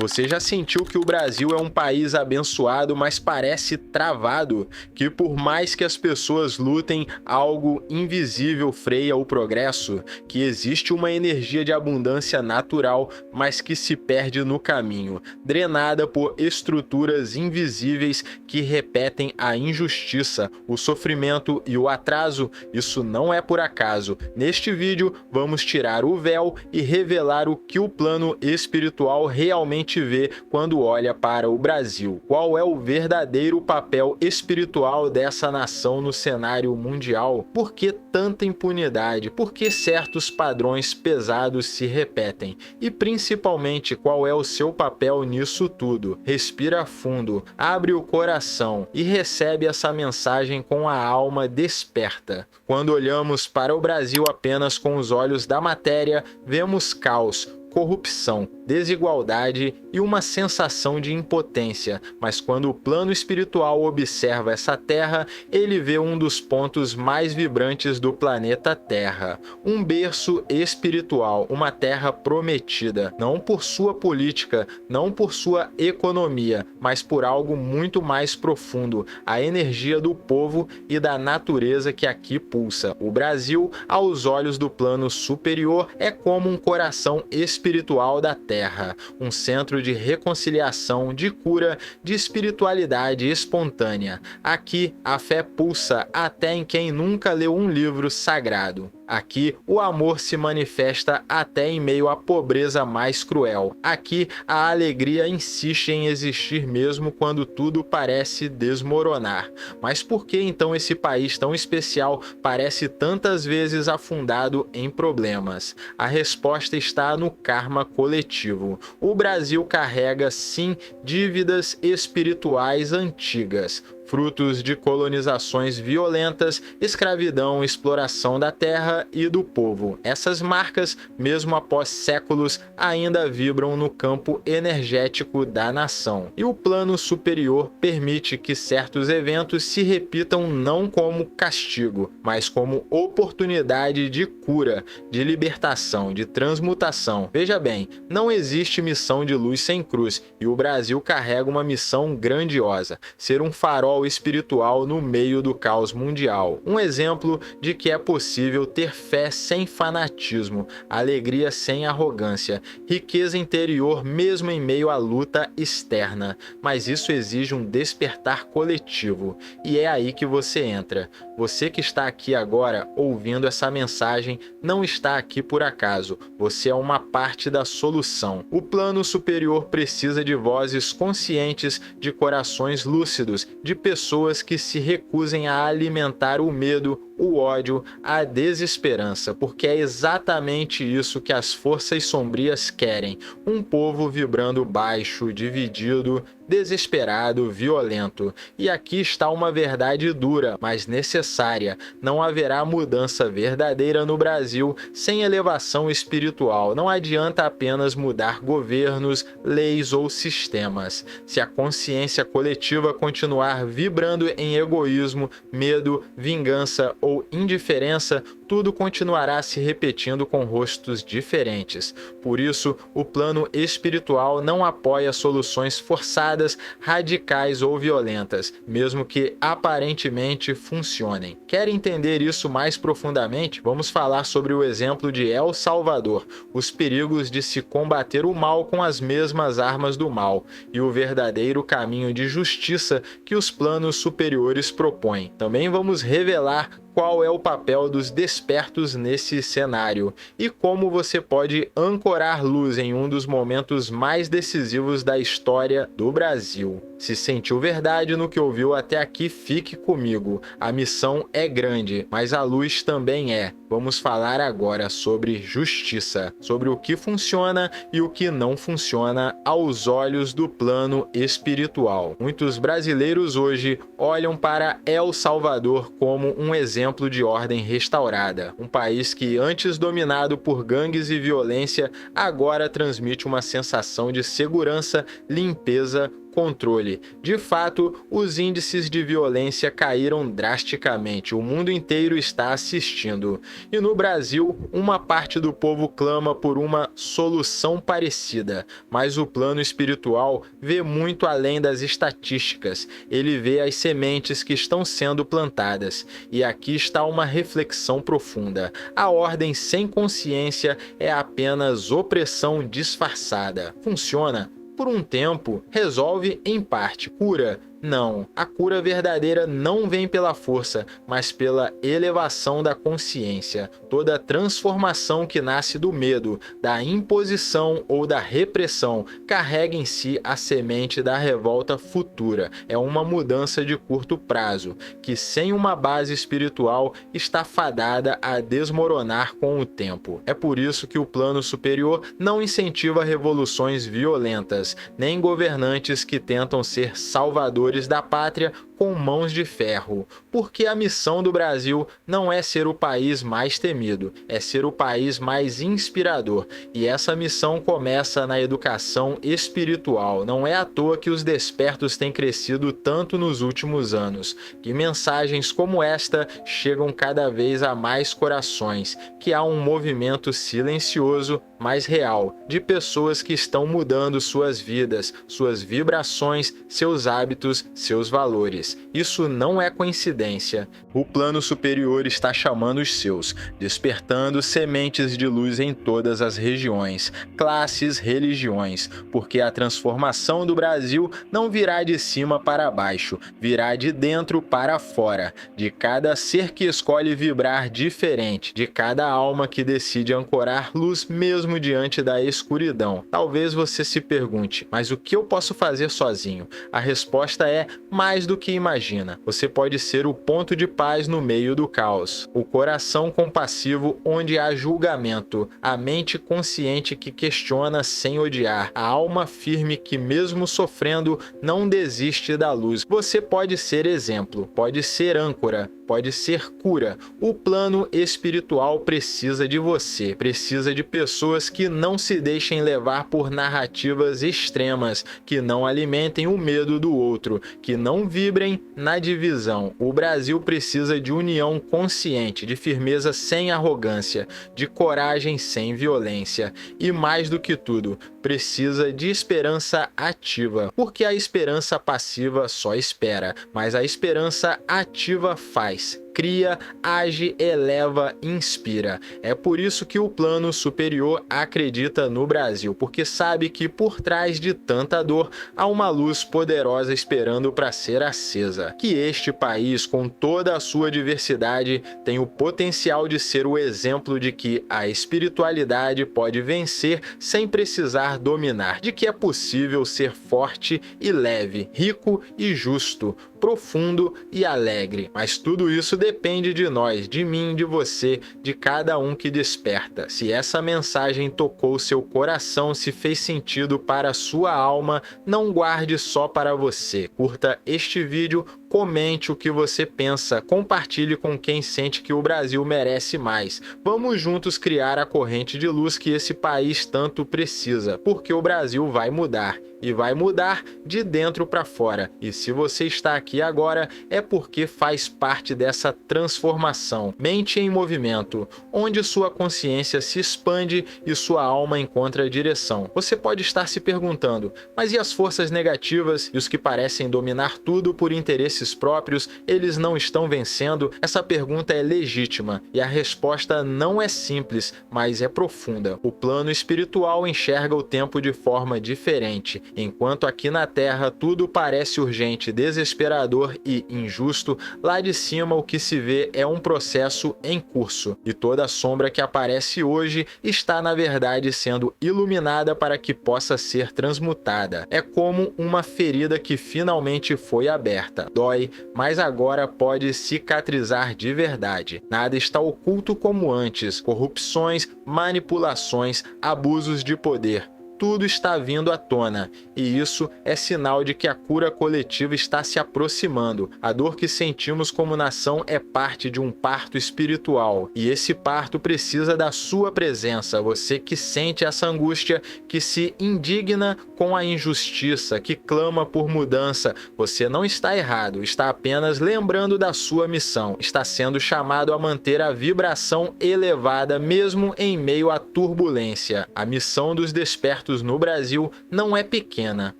Você já sentiu que o Brasil é um país abençoado, mas parece travado? Que por mais que as pessoas lutem, algo invisível freia o progresso? Que existe uma energia de abundância natural, mas que se perde no caminho, drenada por estruturas invisíveis que repetem a injustiça, o sofrimento e o atraso? Isso não é por acaso. Neste vídeo, vamos tirar o véu e revelar o que o plano espiritual realmente vê quando olha para o Brasil. Qual é o verdadeiro papel espiritual dessa nação no cenário mundial? Por que tanta impunidade? Por que certos padrões pesados se repetem? E principalmente, qual é o seu papel nisso tudo? Respira fundo, abre o coração e recebe essa mensagem com a alma desperta. Quando olhamos para o Brasil apenas com os olhos da matéria, vemos caos, corrupção, desigualdade e uma sensação de impotência, mas quando o plano espiritual observa essa terra, ele vê um dos pontos mais vibrantes do planeta Terra, um berço espiritual, uma terra prometida, não por sua política, não por sua economia, mas por algo muito mais profundo, a energia do povo e da natureza que aqui pulsa. O Brasil, aos olhos do plano superior, é como um coração espiritual da Terra, um centro de reconciliação, de cura, de espiritualidade espontânea. Aqui, a fé pulsa até em quem nunca leu um livro sagrado. Aqui, o amor se manifesta até em meio à pobreza mais cruel. Aqui, a alegria insiste em existir mesmo quando tudo parece desmoronar. Mas por que então esse país tão especial parece tantas vezes afundado em problemas? A resposta está no karma coletivo. O Brasil carrega, sim, dívidas espirituais antigas, frutos de colonizações violentas, escravidão, exploração da terra e do povo. Essas marcas, mesmo após séculos, ainda vibram no campo energético da nação. E o plano superior permite que certos eventos se repitam não como castigo, mas como oportunidade de cura, de libertação, de transmutação. Veja bem, não existe missão de luz sem cruz, e o Brasil carrega uma missão grandiosa: ser um farol espiritual no meio do caos mundial. Um exemplo de que é possível ter fé sem fanatismo, alegria sem arrogância, riqueza interior mesmo em meio à luta externa. Mas isso exige um despertar coletivo. E é aí que você entra. Você que está aqui agora ouvindo essa mensagem não está aqui por acaso. Você é uma parte da solução. O plano superior precisa de vozes conscientes, de corações lúcidos, de pessoas que se recusem a alimentar o medo, o ódio, a desesperança, porque é exatamente isso que as forças sombrias querem: um povo vibrando baixo, dividido, desesperado, violento. E aqui está uma verdade dura, mas necessária: não haverá mudança verdadeira no Brasil sem elevação espiritual. Não adianta apenas mudar governos, leis ou sistemas. Se a consciência coletiva continuar vibrando em egoísmo, medo, vingança ou indiferença, tudo continuará se repetindo com rostos diferentes. Por isso, o plano espiritual não apoia soluções forçadas, radicais ou violentas, mesmo que aparentemente funcionem. Quer entender isso mais profundamente? Vamos falar sobre o exemplo de El Salvador, os perigos de se combater o mal com as mesmas armas do mal e o verdadeiro caminho de justiça que os planos superiores propõem. Também vamos revelar qual é o papel dos despertos nesse cenário e como você pode ancorar luz em um dos momentos mais decisivos da história do Brasil. Se sentiu verdade no que ouviu até aqui, fique comigo. A missão é grande, mas a luz também é. Vamos falar agora sobre justiça, sobre o que funciona e o que não funciona aos olhos do plano espiritual. Muitos brasileiros hoje olham para El Salvador como um exemplo de ordem restaurada. Um país que, antes dominado por gangues e violência, agora transmite uma sensação de segurança, limpeza, controle. De fato, os índices de violência caíram drasticamente, o mundo inteiro está assistindo. E no Brasil, uma parte do povo clama por uma solução parecida, mas o plano espiritual vê muito além das estatísticas, ele vê as sementes que estão sendo plantadas. E aqui está uma reflexão profunda. A ordem sem consciência é apenas opressão disfarçada. Funciona? Por um tempo, resolve em parte, cura? Não, a cura verdadeira não vem pela força, mas pela elevação da consciência. Toda transformação que nasce do medo, da imposição ou da repressão carrega em si a semente da revolta futura. É uma mudança de curto prazo, que sem uma base espiritual está fadada a desmoronar com o tempo. É por isso que o plano superior não incentiva revoluções violentas, nem governantes que tentam ser salvadores da pátria com mãos de ferro, porque a missão do Brasil não é ser o país mais temido, é ser o país mais inspirador, e essa missão começa na educação espiritual. Não é à toa que os despertos têm crescido tanto nos últimos anos, que mensagens como esta chegam cada vez a mais corações, que há um movimento silencioso, mas real, de pessoas que estão mudando suas vidas, suas vibrações, seus hábitos, seus valores. Isso não é coincidência. O plano superior está chamando os seus, despertando sementes de luz em todas as regiões, classes, religiões, porque a transformação do Brasil não virá de cima para baixo, virá de dentro para fora, de cada ser que escolhe vibrar diferente, de cada alma que decide ancorar luz mesmo diante da escuridão. Talvez você se pergunte, mas o que eu posso fazer sozinho? A resposta é mais do que imagina. Você pode ser o ponto de paz no meio do caos, o coração compassivo onde há julgamento, a mente consciente que questiona sem odiar, a alma firme que mesmo sofrendo não desiste da luz. Você pode ser exemplo, pode ser âncora, pode ser cura. O plano espiritual precisa de você, precisa de pessoas que não se deixem levar por narrativas extremas, que não alimentem o medo do outro, que não vibrem na divisão. O Brasil precisa de união consciente, de firmeza sem arrogância, de coragem sem violência e, mais do que tudo, precisa de esperança ativa, porque a esperança passiva só espera, mas a esperança ativa faz. Cria, age, eleva, inspira. É por isso que o plano superior acredita no Brasil, porque sabe que por trás de tanta dor há uma luz poderosa esperando para ser acesa. Que este país, com toda a sua diversidade, tem o potencial de ser o exemplo de que a espiritualidade pode vencer sem precisar dominar, de que é possível ser forte e leve, rico e justo, profundo e alegre. Mas tudo isso depende de nós, de mim, de você, de cada um que desperta. Se essa mensagem tocou seu coração, se fez sentido para a sua alma, não guarde só para você. Curta este vídeo, comente o que você pensa, compartilhe com quem sente que o Brasil merece mais. Vamos juntos criar a corrente de luz que esse país tanto precisa, porque o Brasil vai mudar. E vai mudar de dentro para fora. E se você está aqui agora, é porque faz parte dessa transformação. Mente em movimento, onde sua consciência se expande e sua alma encontra direção. Você pode estar se perguntando, mas e as forças negativas e os que parecem dominar tudo por interesses próprios, eles não estão vencendo? Essa pergunta é legítima e a resposta não é simples, mas é profunda. O plano espiritual enxerga o tempo de forma diferente. Enquanto aqui na Terra tudo parece urgente, desesperador e injusto, lá de cima o que se vê é um processo em curso. E toda a sombra que aparece hoje está, na verdade, sendo iluminada para que possa ser transmutada. É como uma ferida que finalmente foi aberta. Dói, mas agora pode cicatrizar de verdade. Nada está oculto como antes. Corrupções, manipulações, abusos de poder. tudo está vindo à tona, e isso é sinal de que a cura coletiva está se aproximando. A dor que sentimos como nação é parte de um parto espiritual, e esse parto precisa da sua presença. Você que sente essa angústia, que se indigna com a injustiça, que clama por mudança, você não está errado, está apenas lembrando da sua missão, está sendo chamado a manter a vibração elevada mesmo em meio à turbulência. A missão dos despertos no Brasil não é pequena,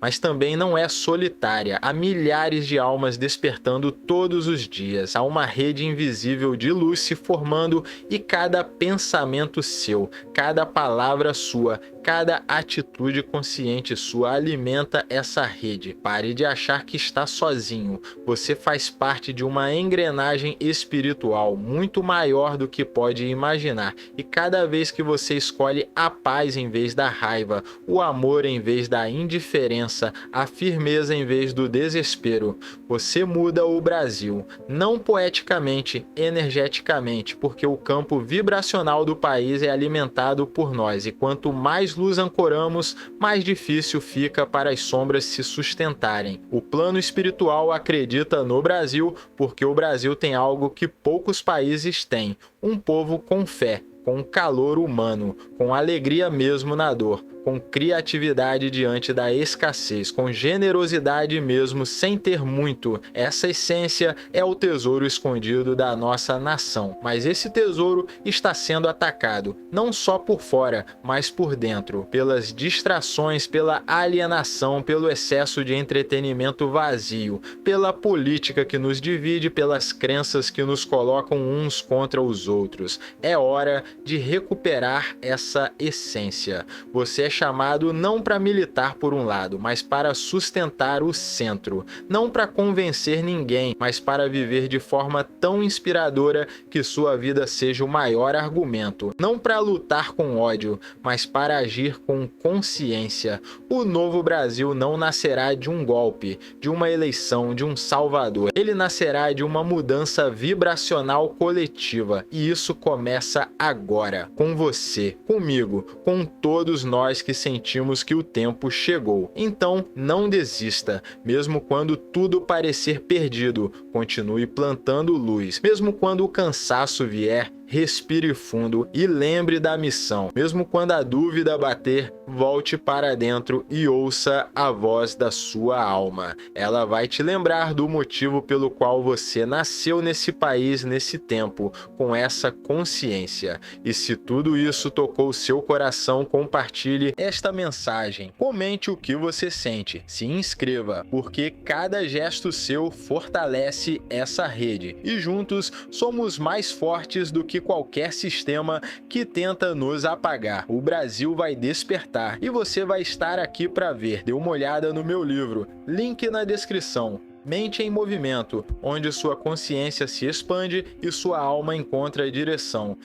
mas também não é solitária. Há milhares de almas despertando todos os dias. Há uma rede invisível de luz se formando e cada pensamento seu, cada palavra sua, cada atitude consciente sua alimenta essa rede. Pare de achar que está sozinho. Você faz parte de uma engrenagem espiritual muito maior do que pode imaginar. E cada vez que você escolhe a paz em vez da raiva, o amor em vez da indiferença, a firmeza em vez do desespero, você muda o Brasil. Não poeticamente, energeticamente, porque o campo vibracional do país é alimentado por nós. E quanto mais luz ancoramos, mais difícil fica para as sombras se sustentarem. O plano espiritual acredita no Brasil porque o Brasil tem algo que poucos países têm: um povo com fé, com calor humano, com alegria mesmo na dor, com criatividade diante da escassez, com generosidade mesmo sem ter muito. Essa essência é o tesouro escondido da nossa nação. Mas esse tesouro está sendo atacado, não só por fora, mas por dentro, pelas distrações, pela alienação, pelo excesso de entretenimento vazio, pela política que nos divide, pelas crenças que nos colocam uns contra os outros. É hora de recuperar essa essência. Você é chamado não para militar por um lado, mas para sustentar o centro. Não para convencer ninguém, mas para viver de forma tão inspiradora que sua vida seja o maior argumento. Não para lutar com ódio, mas para agir com consciência. O novo Brasil não nascerá de um golpe, de uma eleição, de um salvador. Ele nascerá de uma mudança vibracional coletiva. E isso começa agora, com você, comigo, com todos nós que sentimos que o tempo chegou. Então, não desista. Mesmo quando tudo parecer perdido, continue plantando luz. Mesmo quando o cansaço vier, respire fundo e lembre da missão. Mesmo quando a dúvida bater, volte para dentro e ouça a voz da sua alma. Ela vai te lembrar do motivo pelo qual você nasceu nesse país, nesse tempo, com essa consciência. E se tudo isso tocou seu coração, compartilhe esta mensagem. Comente o que você sente. Se inscreva, porque cada gesto seu fortalece essa rede. E juntos somos mais fortes do que qualquer sistema que tenta nos apagar. O Brasil vai despertar e você vai estar aqui para ver. Dê uma olhada no meu livro, link na descrição. Mente em Movimento, onde sua consciência se expande e sua alma encontra direção.